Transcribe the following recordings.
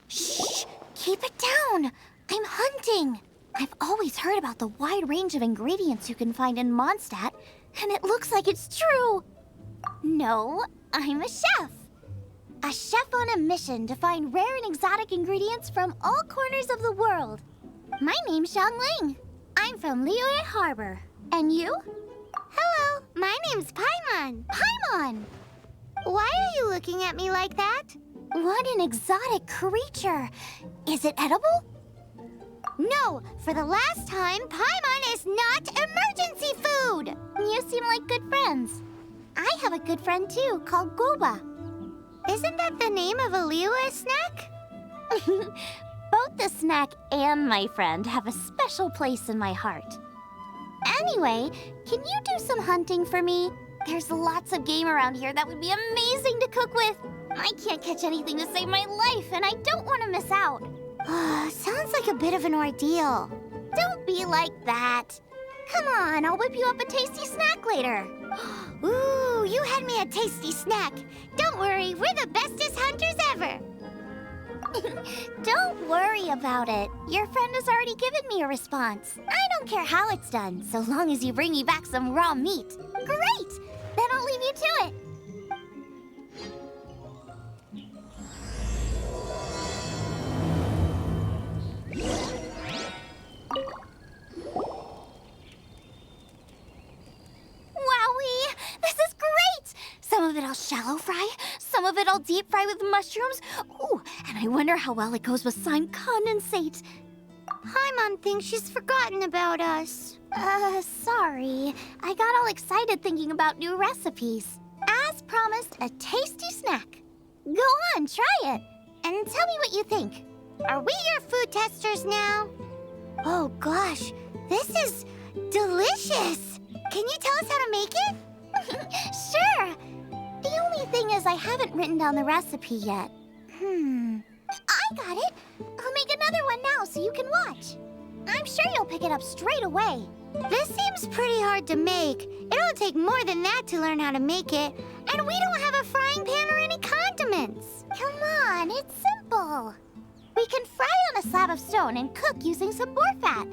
Shh! Keep it down! I'm hunting! I've always heard about the wide range of ingredients you can find in Mondstadt, and it looks like it's true! No, I'm a chef! A chef on a mission to find rare and exotic ingredients from all corners of the world. My name's Xiangling. I'm from Liyue Harbor. And you? Hello, my name's Paimon. Paimon! Why are you looking at me like that? What an exotic creature! Is it edible? No, for the last time, Paimon is not emergency food! You seem like good friends. I have a good friend too, called Goba. Isn't that the name of a Liyue snack? Both the snack and my friend have a special place in my heart. Anyway, can you do some hunting for me? There's lots of game around here that would be amazing to cook with. I can't catch anything to save my life, and I don't want to miss out. Sounds like a bit of an ordeal. Don't be like that. Come on, I'll whip you up a tasty snack later. Ooh, you had me a tasty snack. Don't worry, we're the bestest hunters ever. Don't worry about it. Your friend has already given me a response. I don't care how it's done, so long as you bring me back some raw meat. Great! Then I'll leave you to it. Wowee! This is great! Some of it I'll shallow fry, some of it I'll deep fry with mushrooms. Ooh, and I wonder how well it goes with slime condensate. Paimon thinks she's forgotten about us. Sorry. I got all excited thinking about new recipes. As promised, a tasty snack. Go on, try it, and tell me what you think. Are we your food testers now? Oh gosh, this is delicious! Can you tell us how to make it? Sure! The only thing is I haven't written down the recipe yet. I got it! I'll make another one now so you can watch. I'm sure you'll pick it up straight away. This seems pretty hard to make. It'll take more than that to learn how to make it. And we don't have a frying pan or any condiments. Come on, it's simple. We can fry on a slab of stone and cook using some boar fat.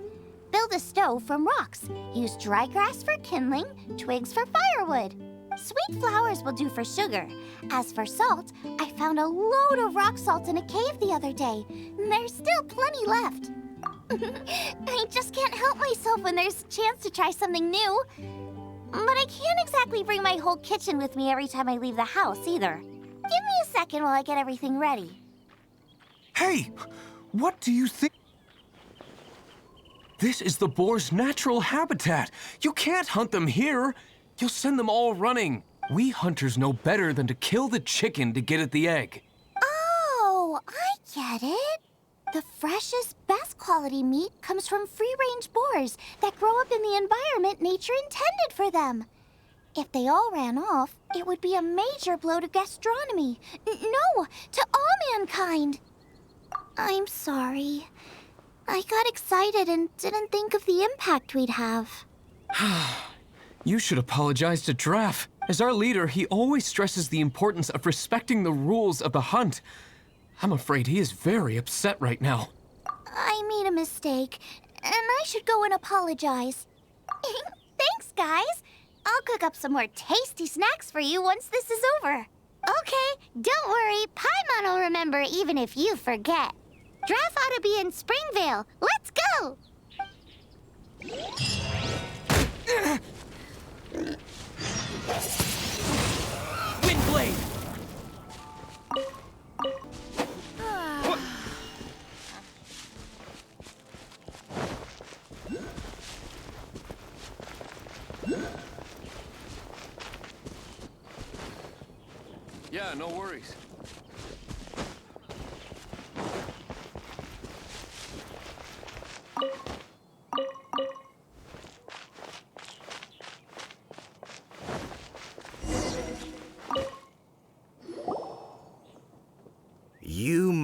Build a stove from rocks. Use dry grass for kindling, twigs for firewood. Sweet flowers will do for sugar. As for salt, I found a load of rock salt in a cave the other day. There's still plenty left. I just can't help myself when there's a chance to try something new. But I can't exactly bring my whole kitchen with me every time I leave the house, either. Give me a second while I get everything ready. Hey! What do you think? This is the boar's natural habitat. You can't hunt them here. You'll send them all running. We hunters know better than to kill the chicken to get at the egg. Oh, I get it. The freshest, best quality meat comes from free-range boars that grow up in the environment nature intended for them. If they all ran off, it would be a major blow to gastronomy. No, to all mankind. I'm sorry. I got excited and didn't think of the impact we'd have. You should apologize to Draff. As our leader, he always stresses the importance of respecting the rules of the hunt. I'm afraid he is very upset right now. I made a mistake, and I should go and apologize. Thanks, guys. I'll cook up some more tasty snacks for you once this is over. Okay, don't worry. Paimon will remember even if you forget. Draff ought to be in Springvale. Let's go! Windblade! Yeah, no worries.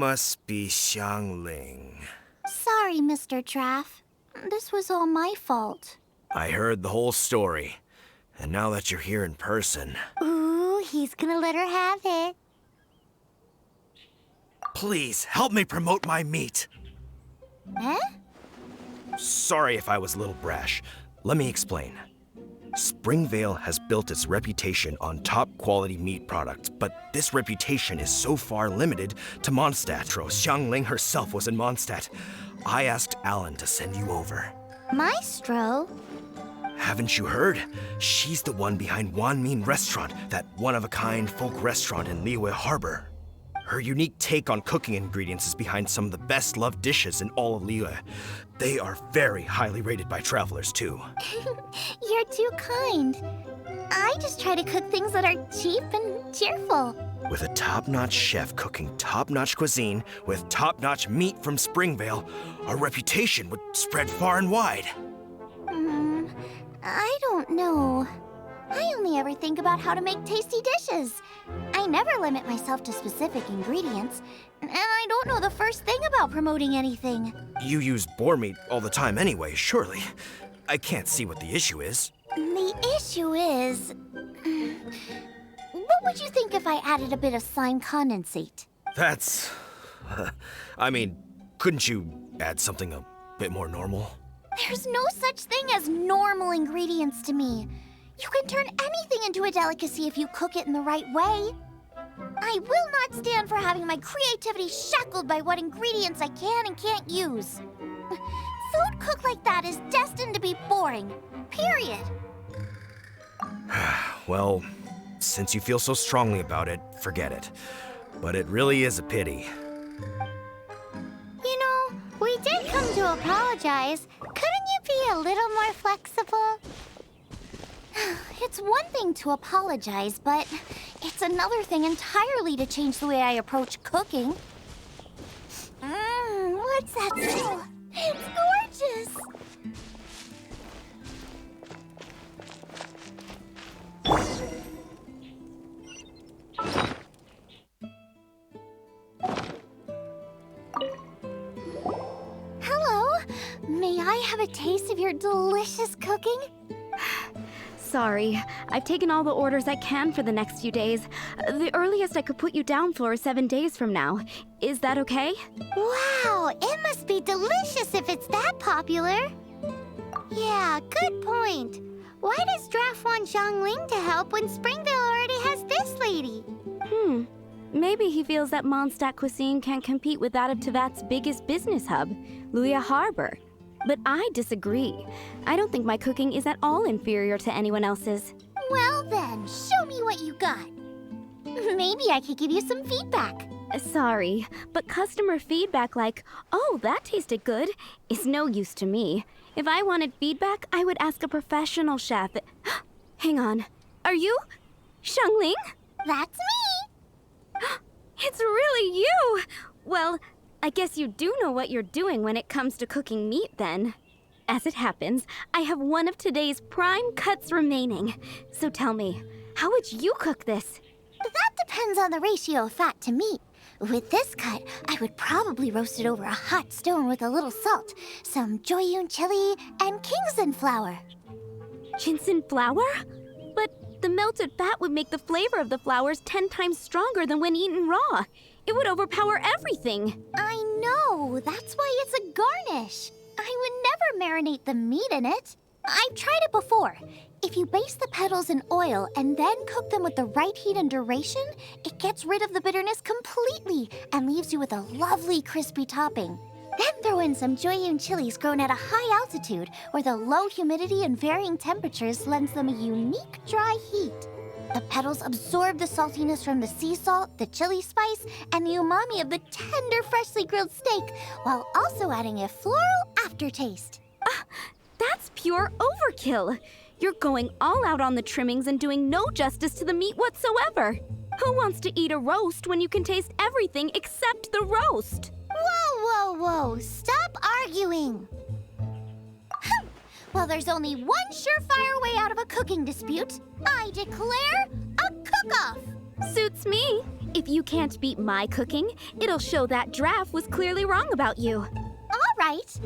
must be Xiangling. Sorry, Mr. Draff. This was all my fault. I heard the whole story. And now that you're here in person... Ooh, he's gonna let her have it. Please, help me promote my meat. Eh? Sorry if I was a little brash. Let me explain. Springvale has built its reputation on top-quality meat products, but this reputation is so far limited to Mondstadt. Xiangling herself was in Mondstadt. I asked Alan to send you over. Maestro? Haven't you heard? She's the one behind Wanmin Restaurant, that one-of-a-kind folk restaurant in Liyue Harbor. Her unique take on cooking ingredients is behind some of the best-loved dishes in all of Liyue. They are very highly rated by travelers, too. You're too kind. I just try to cook things that are cheap and cheerful. With a top-notch chef cooking top-notch cuisine with top-notch meat from Springvale, our reputation would spread far and wide. I don't know. I only ever think about how to make tasty dishes. I never limit myself to specific ingredients, and I don't know the first thing about promoting anything. You use boar meat all the time anyway, surely. I can't see what the issue is. The issue is... What would you think if I added a bit of slime condensate? That's... I mean, couldn't you add something a bit more normal? There's no such thing as normal ingredients to me. You can turn anything into a delicacy if you cook it in the right way. I will not stand for having my creativity shackled by what ingredients I can and can't use. Food cooked like that is destined to be boring. Period. Well, since you feel so strongly about it, forget it. But it really is a pity. You know, we did come to apologize. Couldn't you be a little more flexible? It's one thing to apologize, but it's another thing entirely to change the way I approach cooking. What's that smell? It's gorgeous! Hello, may I have a taste of your delicious cooking? Sorry, I've taken all the orders I can for the next few days. The earliest I could put you down for is 7 days from now. Is that okay? Wow, it must be delicious if it's that popular. Yeah, good point. Why does Draff want Xiangling to help when Springvale already has this lady? Maybe he feels that Mondstadt cuisine can't compete with that of Tevat's biggest business hub, Liyue Harbor. But I disagree. I don't think my cooking is at all inferior to anyone else's. Well then, show me what you got. Maybe I could give you some feedback. Sorry, but customer feedback like, "Oh, that tasted good," is no use to me. If I wanted feedback, I would ask a professional chef. Hang on. Are you Xiangling? That's me! It's really you! Well, I guess you do know what you're doing when it comes to cooking meat, then. As it happens, I have one of today's prime cuts remaining. So tell me, how would you cook this? That depends on the ratio of fat to meat. With this cut, I would probably roast it over a hot stone with a little salt, some Joyun chili, and Kingston flour. Ginseng flour? But the melted fat would make the flavor of the flowers 10 times stronger than when eaten raw. It would overpower everything. I know, that's why it's a garnish. I would never marinate the meat in it. I've tried it before. If you baste the petals in oil and then cook them with the right heat and duration, it gets rid of the bitterness completely and leaves you with a lovely crispy topping. Then throw in some Joyun chilies grown at a high altitude where the low humidity and varying temperatures lends them a unique dry heat. The petals absorb the saltiness from the sea salt, the chili spice, and the umami of the tender, freshly grilled steak, while also adding a floral aftertaste. That's pure overkill. You're going all out on the trimmings and doing no justice to the meat whatsoever. Who wants to eat a roast when you can taste everything except the roast? Whoa, whoa, whoa. Stop arguing. Well, there's only one surefire way out of a cooking dispute. I declare a cook-off. Suits me. If you can't beat my cooking, it'll show that Draff was clearly wrong about you. All right.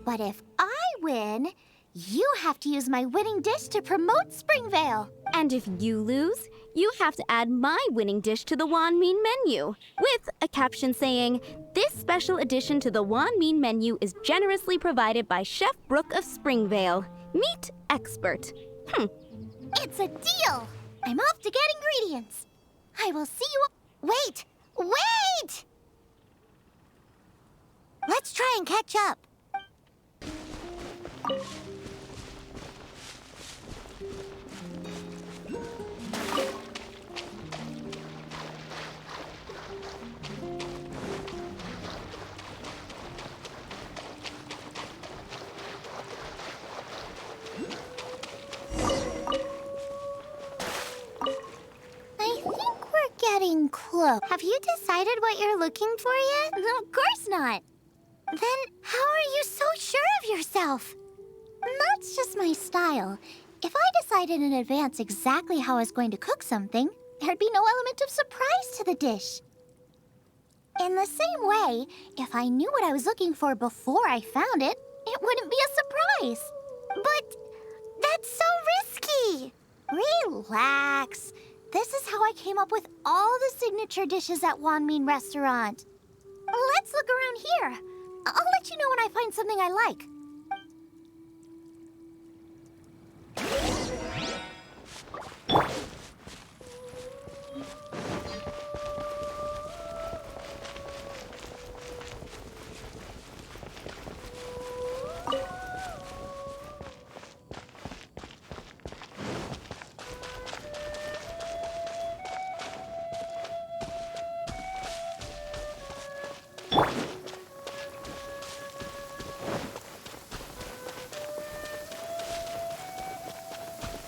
But if I win, you have to use my winning dish to promote Springvale. And if you lose, you have to add my winning dish to the Wanmin menu, with a caption saying, "This special addition to the Wanmin menu is generously provided by Chef Brooke of Springvale, meat expert." It's a deal. I'm off to get ingredients. I will see you. Wait! Wait! Let's try and catch up. I think we're getting close. Have you decided what you're looking for yet? Of course not. Then how are you so sure of yourself? That's just my style. If I decided in advance exactly how I was going to cook something, there'd be no element of surprise to the dish. In the same way, if I knew what I was looking for before I found it, it wouldn't be a surprise. But that's so risky. Relax. This is how I came up with all the signature dishes at Wanmin Restaurant. Let's look around here. I'll let you know when I find something I like.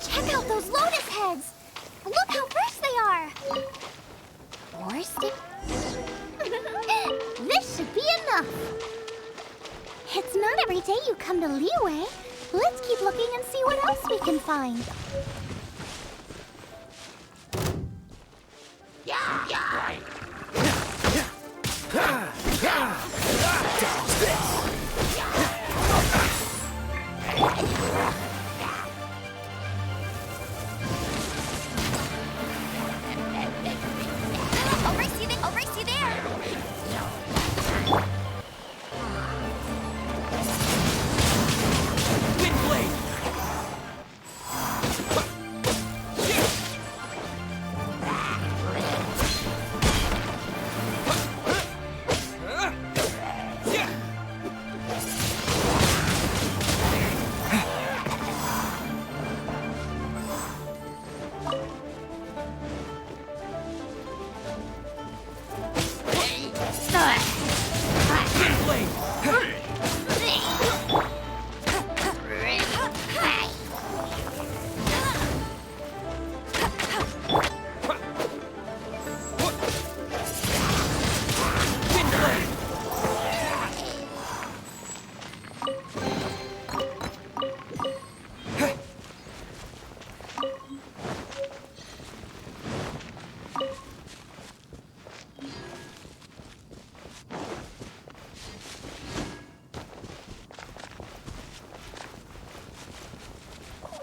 Check out those lotus heads! Look how fresh they are! 4 sticks. This should be enough. It's not every day you come to Liyue. Let's keep looking and see what else we can find. I'll race you there! Windblade!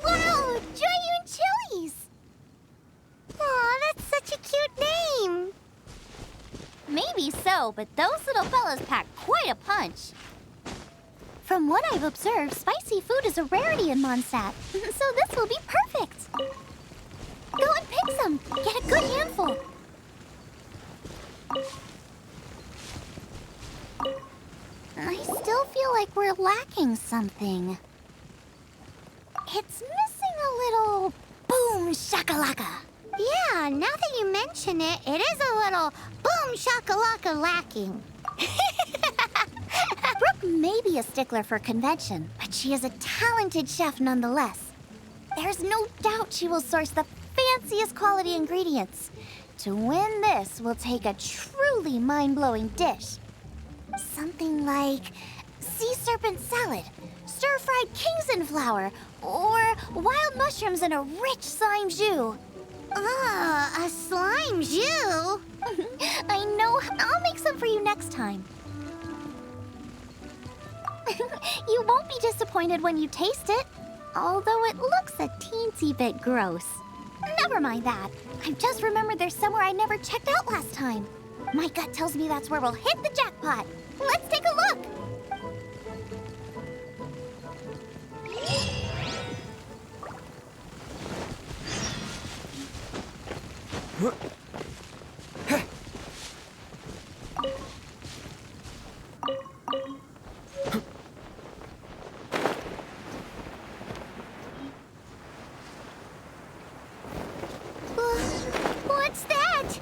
Wow! Giant chilies! Aw, that's such a cute name. Maybe so, but those little fellas pack quite a punch. From what I've observed, spicy food is a rarity in Mondstadt, so this will be perfect. Go and pick some. Get a good handful. I still feel like we're lacking something. It's missing a little boom shakalaka. Yeah, now that you mention it, it is a little boom shakalaka lacking. Brooke may be a stickler for convention, but she is a talented chef nonetheless. There's no doubt she will source the fanciest quality ingredients. To win this will take a truly mind-blowing dish. Something like sea serpent salad, stir-fried Kingston flour, or wild mushrooms in a rich slime jus. A slime jus? I know. I'll make some for you next time. You won't be disappointed when you taste it, although it looks a teensy bit gross. Never mind that. I've just remembered there's somewhere I never checked out last time. My gut tells me that's where we'll hit the jackpot. Let's take a look. What's that?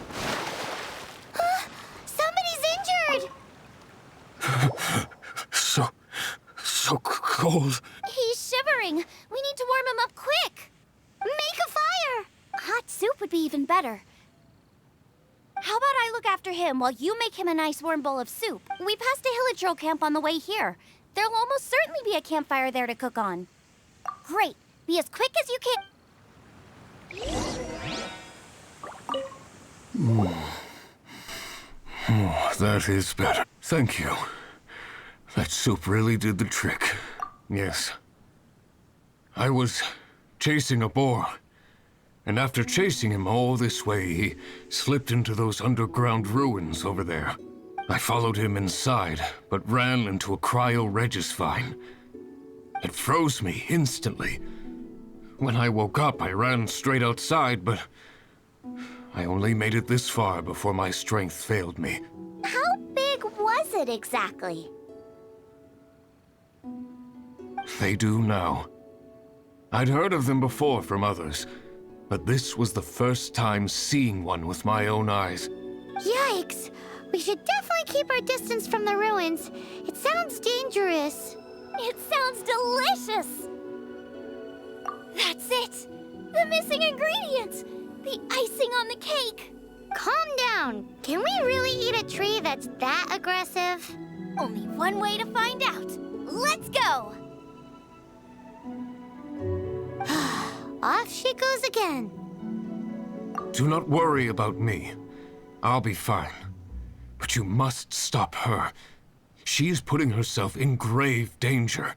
Somebody's injured! So cold. He's shivering. We need to warm him up quick. Make a fire! Hot soup would be even better. How about I look after him while you make him a nice warm bowl of soup? We passed a Hillitro camp on the way here. There'll almost certainly be a campfire there to cook on. Great. Be as quick as you can. Oh, that is better. Thank you. That soup really did the trick. Yes. I was chasing a boar. And after chasing him all this way, he slipped into those underground ruins over there. I followed him inside, but ran into a cryo-regis vine. It froze me instantly. When I woke up, I ran straight outside, but I only made it this far before my strength failed me. How big was it exactly? They do now. I'd heard of them before from others, but this was the first time seeing one with my own eyes. Yikes! We should definitely keep our distance from the ruins. It sounds dangerous. It sounds delicious! That's it! The missing ingredients! The icing on the cake! Calm down. Can we really eat a tree that's that aggressive? Only one way to find out. Let's go! Off she goes again. Do not worry about me. I'll be fine. But you must stop her. She is putting herself in grave danger.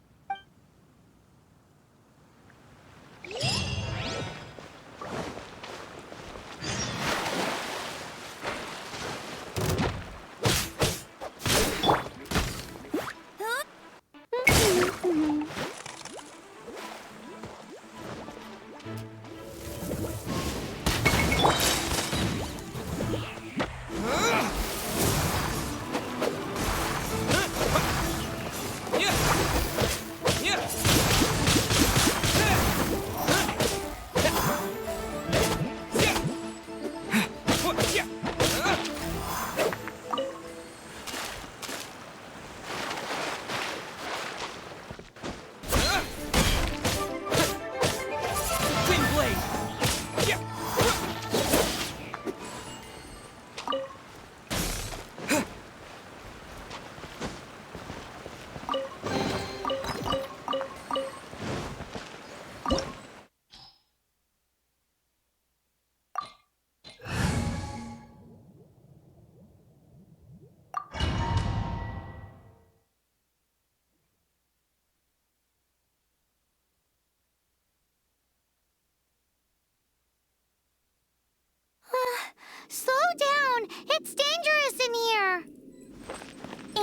Slow down! It's dangerous in here!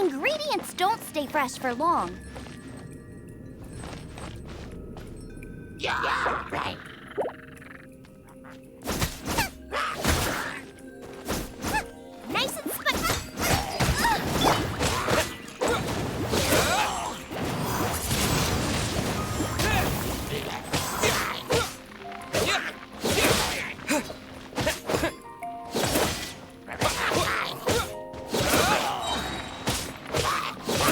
Ingredients don't stay fresh for long. Yeah, right. Nice and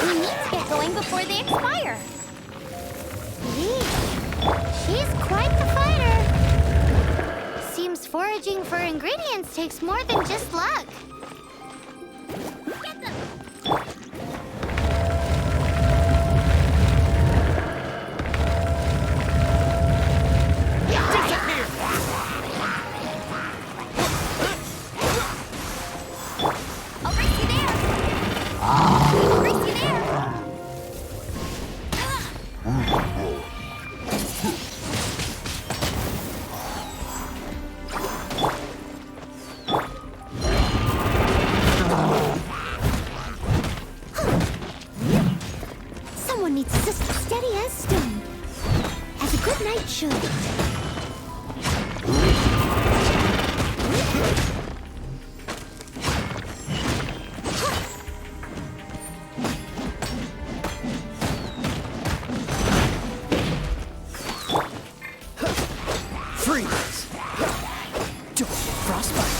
we need to get going before they expire. She's quite the fighter. Seems foraging for ingredients takes more than just luck. Get them! Freeze! Don't get frostbite!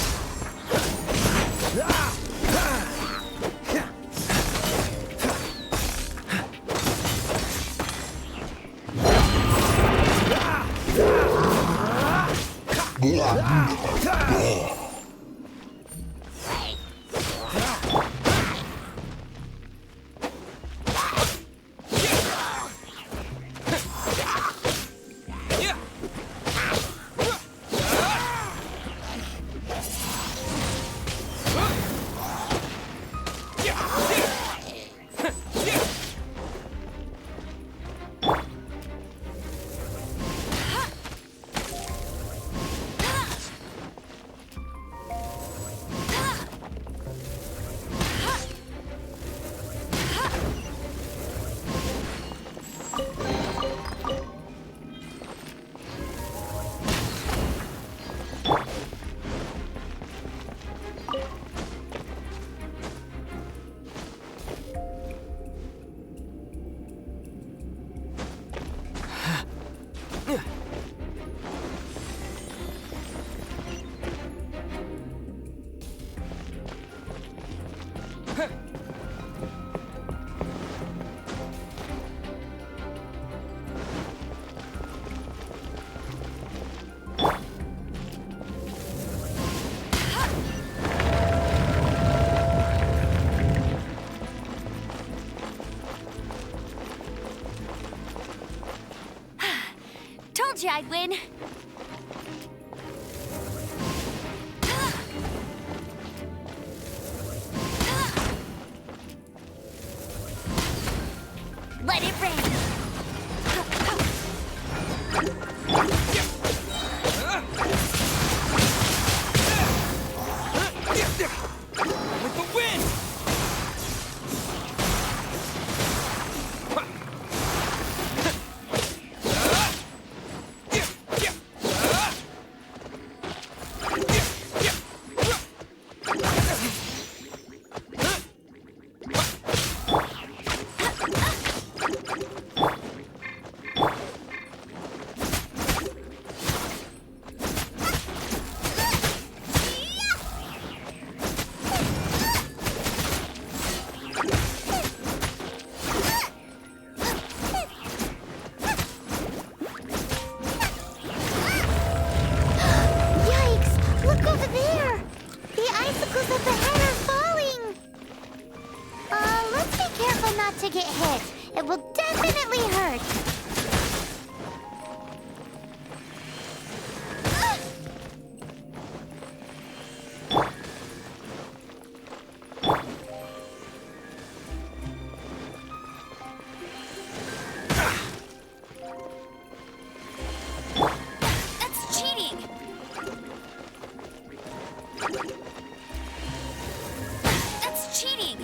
Told you I'd win. Let it rain. With the wind! To get hit. It will definitely hurt. That's cheating. That's cheating.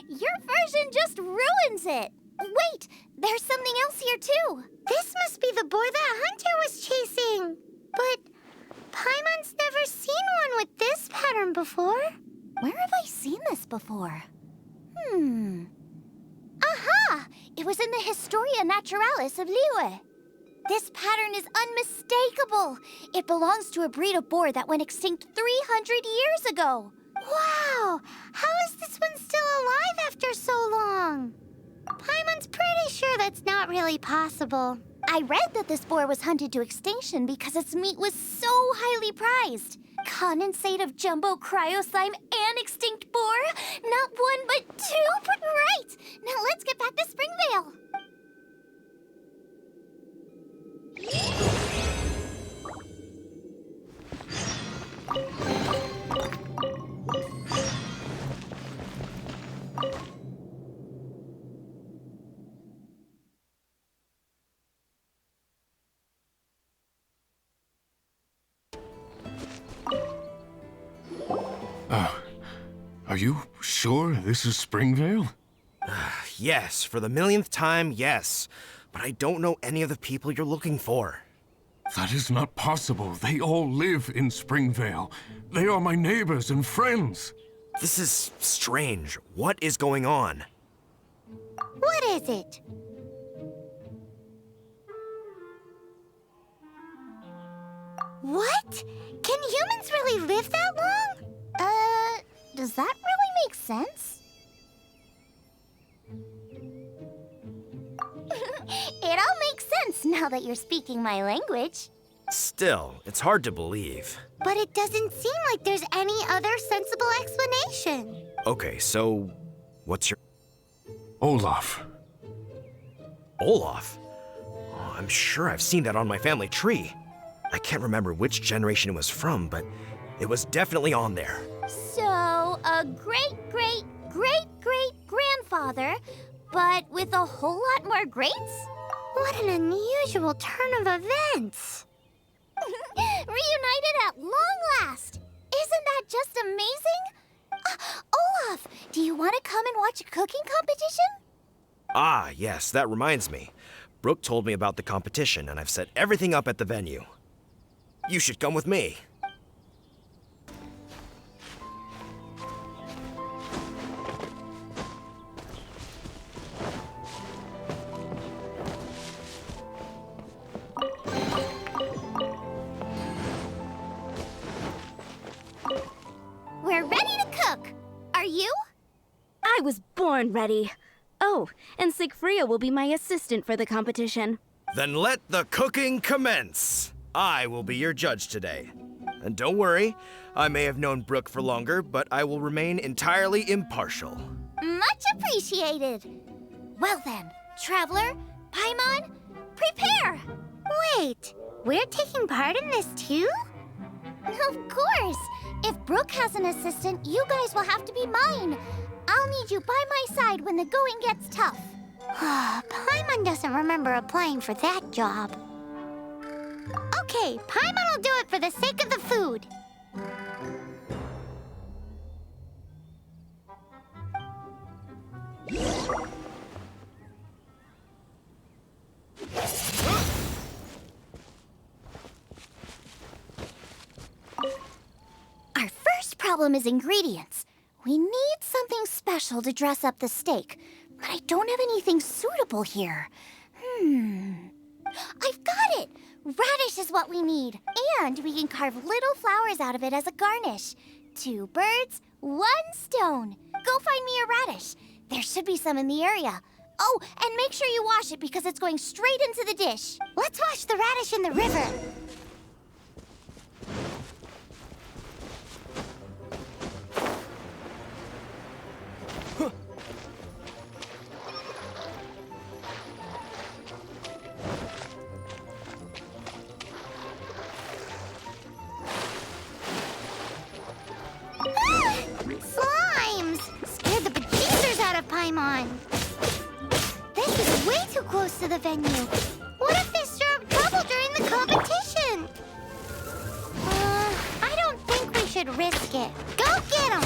Your version just ruins it. Wait, there's something else here too. This must be the boar that Hunter was chasing. But Paimon's never seen one with this pattern before. Where have I seen this before? Aha! It was in the Historia Naturalis of Liyue. This pattern is unmistakable. It belongs to a breed of boar that went extinct 300 years ago. Wow! How is this one still alive after so long? Paimon's pretty sure that's not really possible. I read that this boar was hunted to extinction because its meat was so highly prized. Condensate of jumbo cryo slime and extinct boar? Not one, but two? Right! Now let's get back to Springvale. Are you sure this is Springvale? Yes, for the millionth time, yes. But I don't know any of the people you're looking for. That is not possible. They all live in Springvale. They are my neighbors and friends. This is strange. What is going on? What is it? What? Can humans really live that long? Does that really make sense? It all makes sense now that you're speaking my language. Still, it's hard to believe. But it doesn't seem like there's any other sensible explanation. Okay, so what's your... Olaf. Olaf? Oh, I'm sure I've seen that on my family tree. I can't remember which generation it was from, but it was definitely on there. So, a great-great-great-great-grandfather, but with a whole lot more greats? What an unusual turn of events. Reunited at long last! Isn't that just amazing? Olaf, do you want to come and watch a cooking competition? Ah, yes, that reminds me. Brooke told me about the competition, and I've set everything up at the venue. You should come with me. We're ready to cook. Are you? I was born ready. Oh, and Sigfria will be my assistant for the competition. Then let the cooking commence. I will be your judge today. And don't worry, I may have known Brooke for longer, but I will remain entirely impartial. Much appreciated. Well then, Traveler, Paimon, prepare! Wait, we're taking part in this too? Of course! If Brooke has an assistant, you guys will have to be mine. I'll need you by my side when the going gets tough. Paimon doesn't remember applying for that job. Okay, Paimon will do it for the sake of the food. Our first problem is ingredients. We need something special to dress up the steak, but I don't have anything suitable here. I've got it! Radish is what we need. And we can carve little flowers out of it as a garnish. 2 birds, 1 stone. Go find me a radish. There should be some in the area. Oh, and make sure you wash it because it's going straight into the dish. Let's wash the radish in the river. Slimes! Scared the bejesus out of Paimon. This is way too close to the venue. What if they stir up trouble during the competition? I don't think we should risk it. Go get them!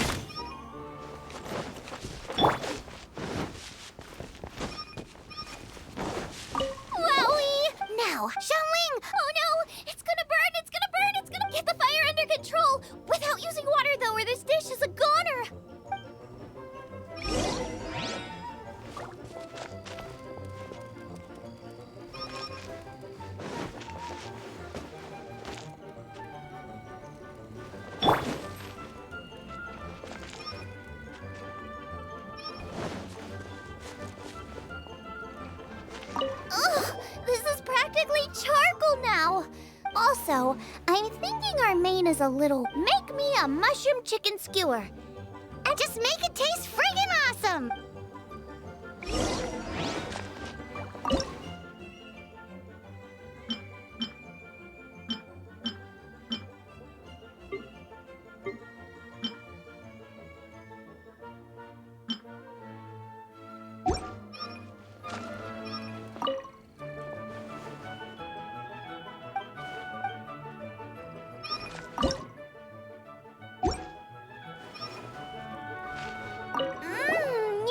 Also, I'm thinking our main is a little... Make me a mushroom chicken skewer. And just make it taste friggin' awesome!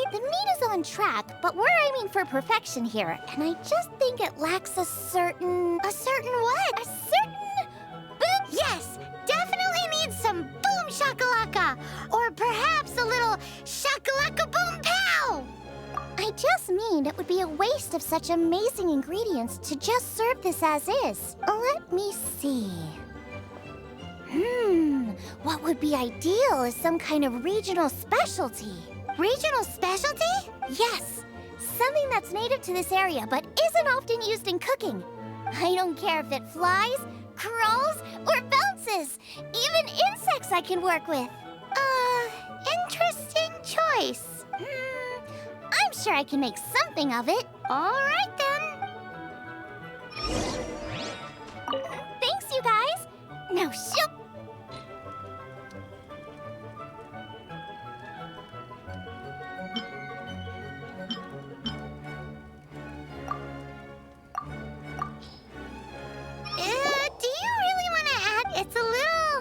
The meat is on track, but we're aiming for perfection here, and I just think it lacks a certain... A certain what? A certain... boom... Yes! Definitely needs some boom shakalaka! Or perhaps a little shakalaka boom pow! I just mean it would be a waste of such amazing ingredients to just serve this as is. Let me see. What would be ideal is some kind of regional specialty. Regional specialty? Yes, something that's native to this area but isn't often used in cooking. I don't care if it flies, crawls, or bounces. Even insects I can work with. Interesting choice. I'm sure I can make something of it. All right then. Thanks, you guys. Now shoot. Do you really want to add? It's a little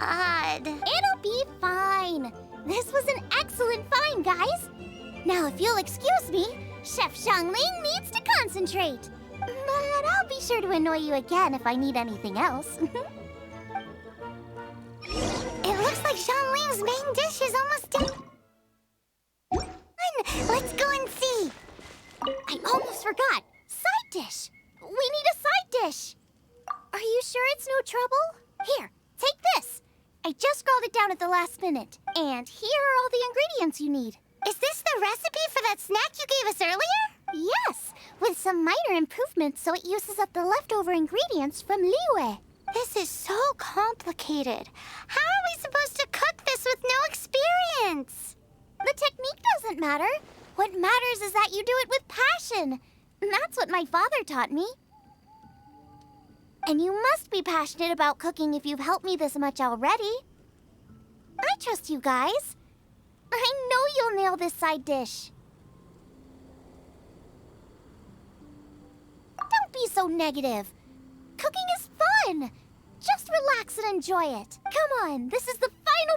odd. It'll be fine. This was an excellent find, guys. Now, if you'll excuse me, Chef Xiangling needs to concentrate. But I'll be sure to annoy you again if I need anything else. It looks like Xiangling's main dish is almost done. Let's go and see. I almost forgot. Side dish. We need a side dish. Are you sure it's no trouble? Here, take this. I just scrawled it down at the last minute. And here are all the ingredients you need. Is this the recipe for that snack you gave us earlier? Yes, with some minor improvements so it uses up the leftover ingredients from Liyue. This is so complicated. How are we supposed to cook this with no experience? The technique doesn't matter. What matters is that you do it with passion. That's what my father taught me. And you must be passionate about cooking if you've helped me this much already. I trust you guys. I know you'll nail this side dish. Don't be so negative. Cooking is fun. Just relax and enjoy it. Come on, this is the final...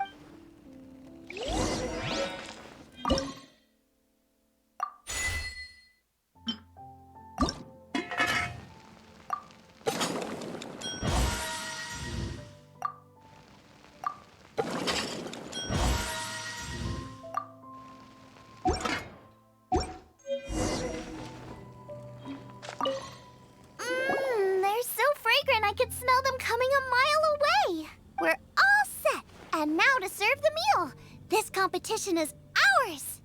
They're so fragrant I could smell them coming a mile away. We're all set. And now to serve the meal. This competition is ours.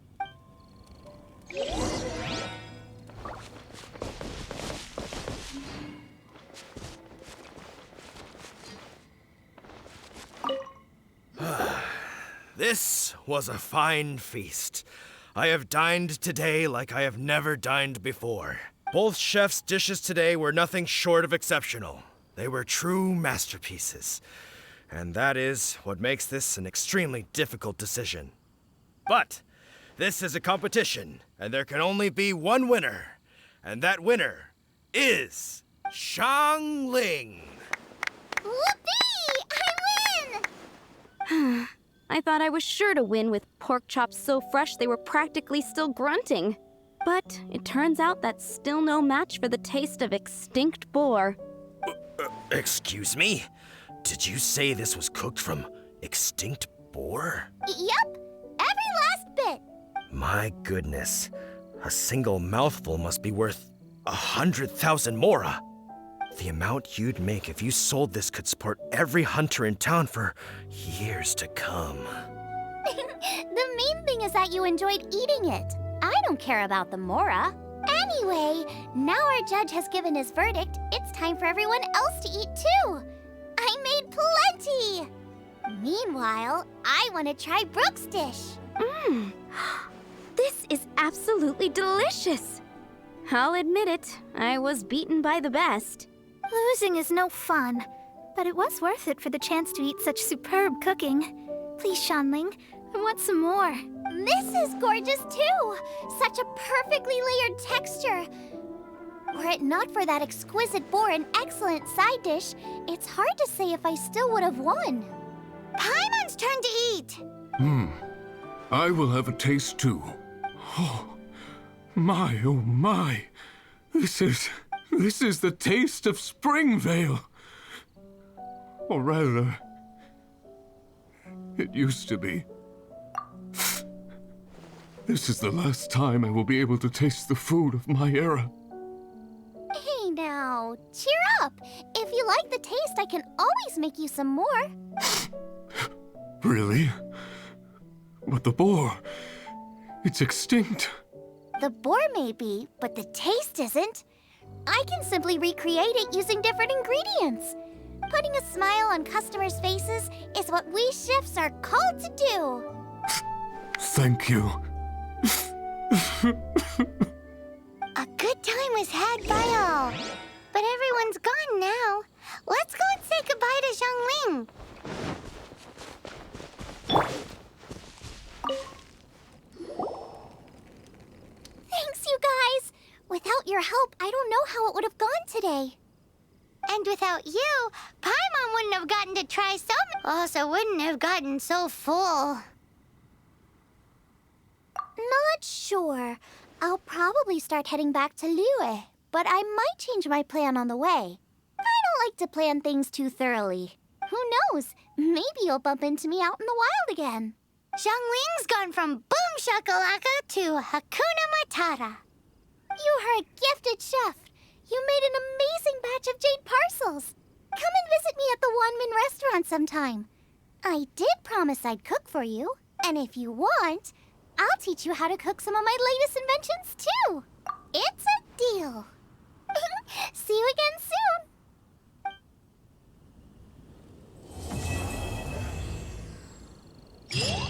This was a fine feast. I have dined today like I have never dined before. Both chefs' dishes today were nothing short of exceptional. They were true masterpieces. And that is what makes this an extremely difficult decision. But this is a competition, and there can only be one winner. And that winner is Xiangling. Whoopee! I win! I thought I was sure to win with pork chops so fresh they were practically still grunting. But it turns out that's still no match for the taste of extinct boar. Excuse me? Did you say this was cooked from extinct boar? Yep, every last bit. My goodness. A single mouthful must be worth 100,000 mora. The amount you'd make if you sold this could support every hunter in town for years to come. The main thing is that you enjoyed eating it. I don't care about the mora. Anyway, now our judge has given his verdict. It's time for everyone else to eat too. I made plenty! Meanwhile, I want to try Brooke's dish. Mmm. This is absolutely delicious. I'll admit it, I was beaten by the best. Losing is no fun, but it was worth it for the chance to eat such superb cooking. Please, Shanling, I want some more. This is gorgeous too! Such a perfectly layered texture. Were it not for that exquisite boar and excellent side dish, it's hard to say if I still would have won. Paimon's turn to eat! I will have a taste too. Oh my. This is the taste of Springvale. Or rather, it used to be. This is the last time I will be able to taste the food of my era. Hey now, cheer up! If you like the taste, I can always make you some more. Really? But the boar, it's extinct. The boar may be, but the taste isn't. I can simply recreate it using different ingredients. Putting a smile on customers' faces is what we chefs are called to do. Thank you. A good time was had by all, but everyone's gone now. Let's go and say goodbye to Xiangling. Thanks, you guys! Without your help, I don't know how it would have gone today. And without you, Paimon wouldn't have gotten to try so also wouldn't have gotten so full. Not sure. I'll probably start heading back to Liyue, but I might change my plan on the way. I don't like to plan things too thoroughly. Who knows? Maybe you'll bump into me out in the wild again. Xiangling's gone from boom shakalaka to Hakuna Matata. You are a gifted chef. You made an amazing batch of jade parcels. Come and visit me at the Wanmin restaurant sometime. I did promise I'd cook for you, and if you want, I'll teach you how to cook some of my latest inventions too. It's a deal. See you again soon.